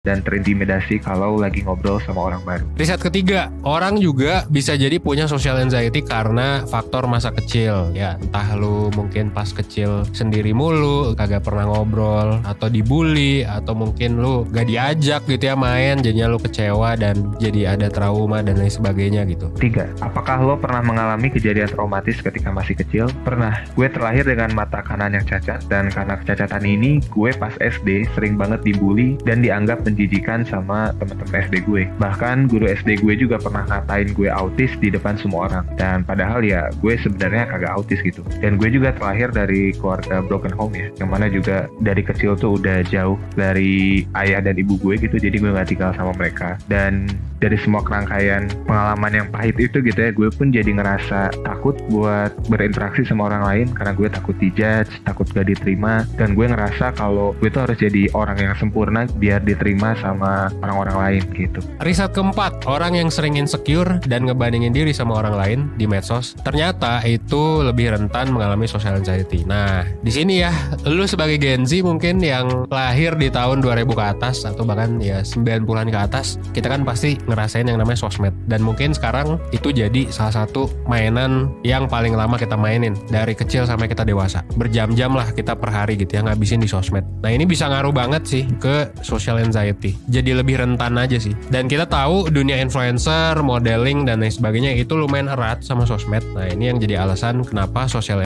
dan terintimidasi kalau lagi ngobrol sama orang baru. Riset ketiga, orang juga bisa jadi punya social anxiety karena faktor masa kecil. Ya, entah lu mungkin pas kecil sendiri mulu, kagak pernah ngobrol, atau dibully, atau mungkin lu gak diajak gitu ya main, jadinya lu kecewa dan jadi ada trauma dan lain sebagainya gitu. 3. Apakah lo pernah mengalami kejadian traumatis ketika masih kecil? Pernah. Gue terlahir dengan mata kanan yang cacat, dan karena kecacatan ini, gue pas SD sering banget dibully dan dianggap menjijikan sama teman-teman SD gue. Bahkan guru SD gue juga pernah ngatain gue autis di depan semua orang. Dan padahal ya gue sebenarnya kagak autis gitu. Dan gue juga terlahir dari keluarga broken home ya, yang mana juga dari kecil tuh udah jauh dari ayah dan ibu gue gitu, jadi gue gak tinggal sama mereka. Dan dari semua kerangkaian pengalaman yang pahit itu gitu ya, gue pun jadi ngerasa takut buat berinteraksi sama orang lain karena gue takut dijudge, takut gak diterima, dan gue ngerasa kalau gue tuh harus jadi orang yang sempurna biar diterima sama orang-orang lain gitu. Riset keempat, orang yang sering insecure dan ngebandingin diri sama orang lain di medsos, ternyata itu lebih rentan mengalami social anxiety. Nah, di sini ya, lu sebagai Gen Z mungkin yang lahir di tahun 2000 ke atas atau bahkan ya 90-an ke atas, kita kan pasti ngerasain yang namanya sosmed. Dan mungkin sekarang itu jadi salah satu mainan yang paling lama kita mainin dari kecil sampai kita dewasa. Berjam-jam lah kita per hari gitu ya ngabisin di sosmed. Nah, ini bisa ngaruh banget sih ke social anxiety. Jadi lebih rentan aja sih. Dan kita tahu dunia influencer, modeling dan lain sebagainya itu lumayan erat sama sosmed. Nah, ini yang jadi alasan kenapa social